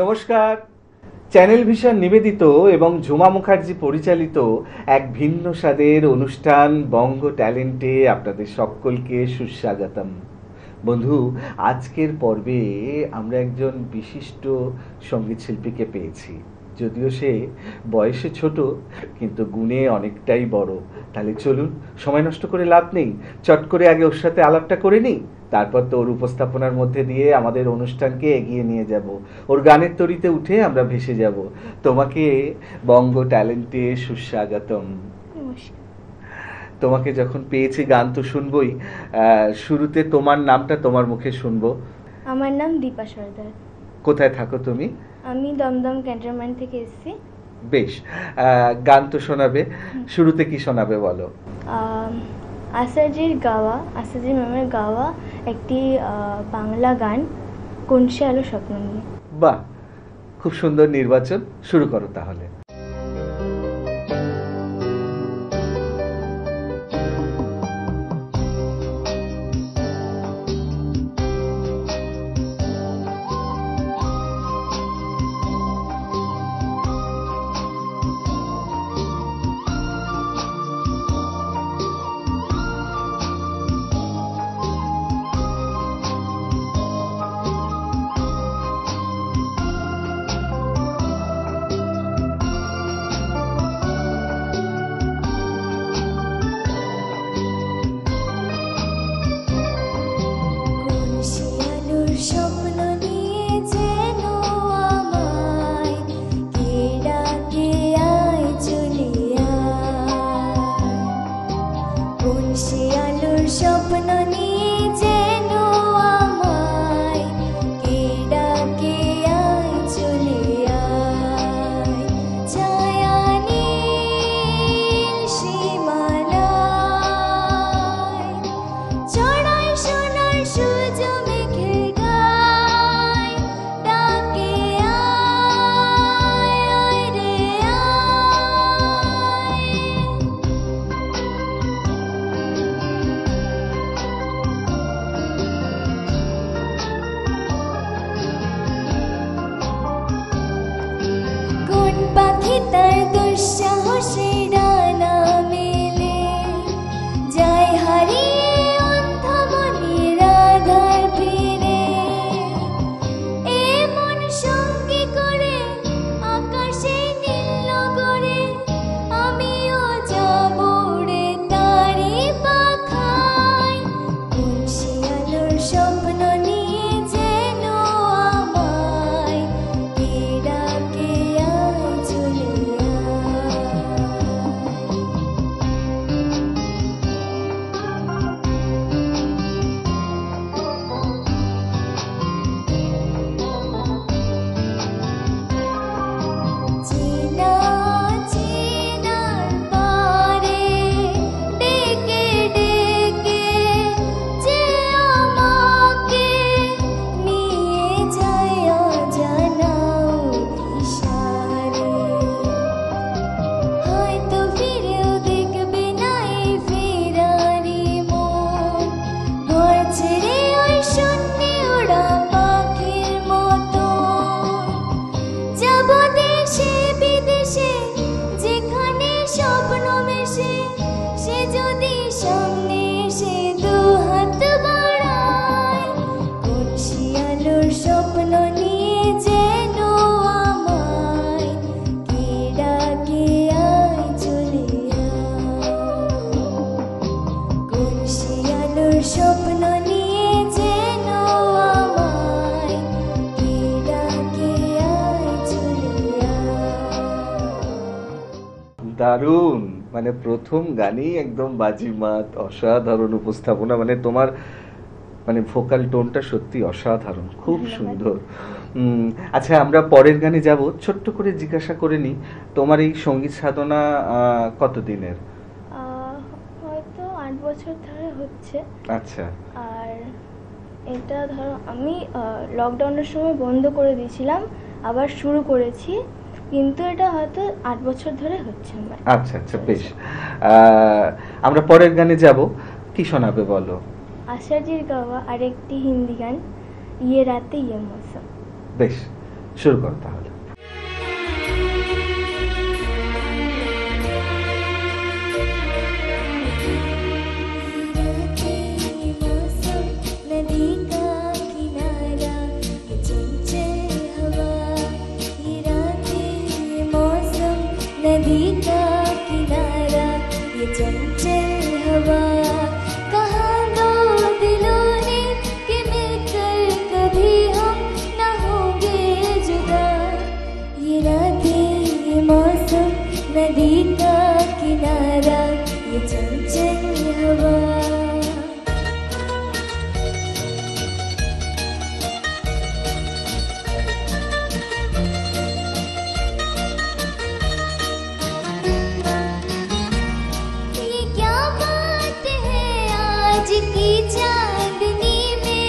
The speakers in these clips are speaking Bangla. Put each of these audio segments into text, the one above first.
নমস্কার। চ্যানেল ভিশন নিবেদিত এবং ঝুমা মুখার্জি পরিচালিত এক ভিন্ন স্বাদের অনুষ্ঠান বঙ্গ ট্যালেন্টে আপনাদের সকলকে সুস্বাগতম। বন্ধু, আজকের পর্বে আমরা একজন বিশিষ্ট সঙ্গীত শিল্পীকে পেয়েছি। যদিও সে বয়সে ছোট, কিন্তু গুণে অনেকটাই বড়। তাহলে চলুন, সময় নষ্ট করে লাভ নেই, চট করে আগে ওর সাথে আলাপটা করে নিই, তারপর তো ওর উপস্থাপনার মধ্যে দিয়ে আমাদের অনুষ্ঠানকে এগিয়ে নিয়ে যাব। ওর গানের তরিতে উঠে আমরা ভেসে যাব। তোমাকে বঙ্গ ট্যালেন্টে সুস্বাগতম। নমস্কার। তোমাকে যখন পেয়েছি গান তো শুনবই। শুরুতে তোমার নামটা তোমার মুখে শুনবো। আমার নাম দীপা সর্দার। কোথায় থাকো তুমি? আমি দমদম ক্যান্টনমেন্ট থেকে এসেছি। বেশ, গান তো শোনাবে। শুরুতে কি শোনাবে বলো? আসাজি ম্যামের গাওয়া একটি বাংলা গান, কোন সে আলো স্বপ্ন নিয়ে। বাহ, খুব সুন্দর নির্বাচন। শুরু করো তাহলে। দারুণ, মানে প্রথম গানেই একদম বাজিমাত, অসাধারণ উপস্থাপনা। মানে তোমার মানে ভোকাল টোনটা সত্যি অসাধারণ, খুব সুন্দর। আচ্ছা, আমরা পরের গানে যাব। ছোট্ট করে জিজ্ঞাসা করে নিই, তোমার এই সঙ্গীত সাধনা কতদিনের? হয়তো 8 বছর ধরে হচ্ছে। আচ্ছা। আর এটা ধরো আমি লকডাউনের সময় বন্ধ করে দিয়েছিলাম, আবার শুরু করেছি, কিন্তু এটা হয়তো 8 বছর ধরে হচ্ছে আমার। আচ্ছা আচ্ছা, বেশ। আমরা পরের গানে যাব। কি শোনাবে বলো? আশাজির গাওয়া আরেকটি হিন্দি গান, ইয়ে রাতে ইয়ে মৌসুম। বেশ, শুরু করো তাহলে। नदी का किनारा ये चंचल हवा, कहाँ दो दिलों ने कि मिलकर कभी हम न होंगे जुदा। ये रातें ये मौसम नदी का किनारा ये चंचल हवा। की चांदनी में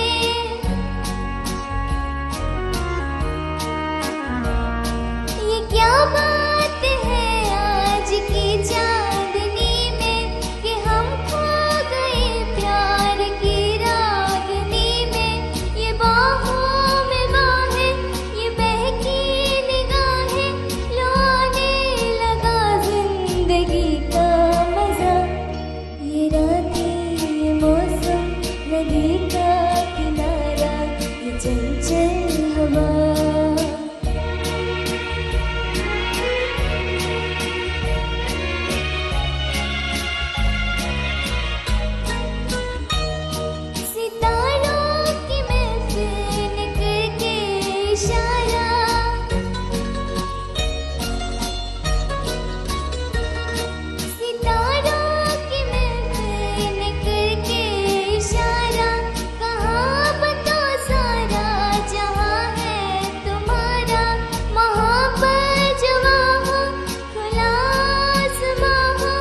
ये क्या बात है आज की चांदनी में कि हम खो गए प्यार की रागनी में। ये बाहों में बाहें ये बहकी निगाहें, लो आने लगा जिंदगी का मजा। ये रातें मौसम नदी का किनारा ये चंचल हवा। सितारों की महफिल करके इशारा, सितारों की महफिल करके इशारा, कहाँ बता सारा जहाँ है तुम्हारा। वहाँ पर जवां हो खुला आसमां हो,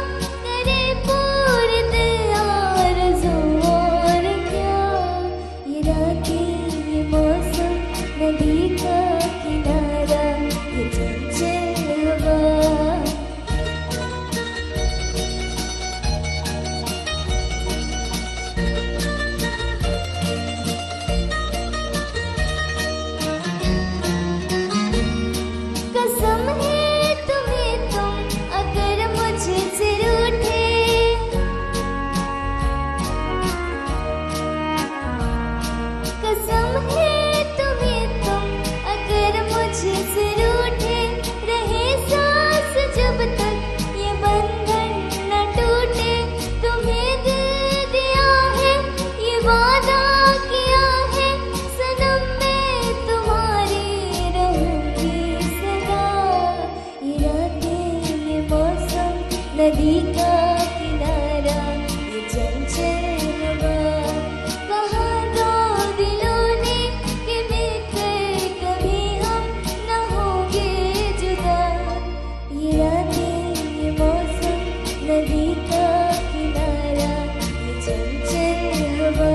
करे पूरे आरज़ू और क्या। ये रातें ये मौसम नदी का किनारा ये चंचल हवा। कसम है तुम्हें तुम अगर मुझसे रूठे, कसम है तुम्हें तुम अगर मुझसे रूठे। रहे सांस जब तक ये बंधन न टूटे, तुम्हें दिल दिया है ये वादा किया है, सनम मैं तुम्हारी रहूंगी सदा। ये रातें ये मौसम नदी का किनारा ये चंचल हवा, कहाँ दो दिलों ने कि मिलकर कभी हम न होंगे जुदा। ये रातें ये मौसम नदी का किनारा ये चंचल हवा।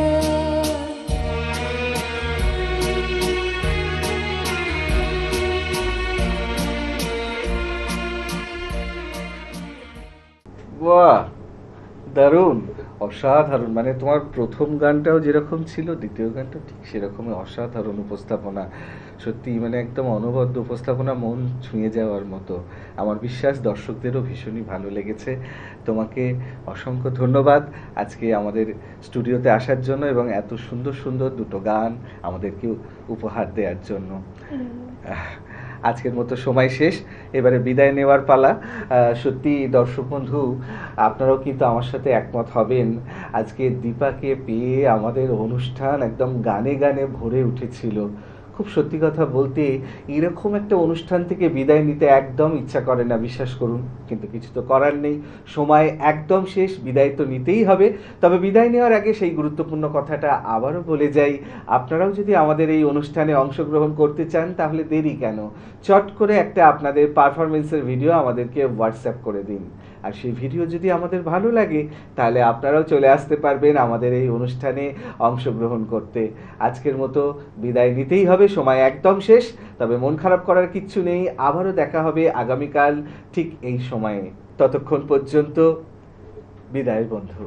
বাহ, দারুণ, অসাধারণ। মানে তোমার প্রথম গানটাও যেরকম ছিল দ্বিতীয় গানটাও ঠিক সেরকমই অসাধারণ উপস্থাপনা। সত্যি মানে একদম অনবদ্য উপস্থাপনা, মন ছুঁয়ে যাওয়ার মতো। আমার বিশ্বাস দর্শকদেরও ভীষণই ভালো লেগেছে। তোমাকে অসংখ্য ধন্যবাদ আজকে আমাদের স্টুডিওতে আসার জন্য এবং এত সুন্দর সুন্দর দুটো গান আমাদেরকে উপহার দেওয়ার জন্য। আজকের মতো সময় শেষ, এবারে বিদায় নেওয়ার পালা। সত্যি দর্শক বন্ধু, আপনারাও কিন্তু আমার সাথে একমত হবেন। আজকে দীপাকে পেয়ে আমাদের অনুষ্ঠান একদম গানে গানে ভরে উঠেছিল। খুব সত্যি কথা বলতে এরকম একটা অনুষ্ঠান থেকে বিদায় নিতে একদম ইচ্ছা করে না, বিশ্বাস করুন। কিন্তু কিছু তো করার নেই, সময় একদম শেষ, বিদায় তো নিতেই হবে। তবে বিদায় নেওয়ার আগে সেই গুরুত্বপূর্ণ কথাটা আবারও বলে যাই, আপনারাও যদি আমাদের এই অনুষ্ঠানে অংশগ্রহণ করতে চান তাহলে দেরি কেন, চট করে একটা আপনাদের পারফরমেন্সের ভিডিও আমাদেরকে হোয়াটসঅ্যাপ করে দিন। আর সেই ভিডিও যদি আমাদের ভালো লাগে তাহলে আপনারাও চলে আসতে পারবেন আমাদের এই অনুষ্ঠানে অংশগ্রহণ করতে। আজকের মতো বিদায় নিতেই হবে, সময় একদম শেষ। তবে মন খারাপ করার কিচ্ছু নেই, আবারও দেখা হবে আগামীকাল ঠিক এই সময়ে। ততক্ষণ পর্যন্ত বিদায় বন্ধু।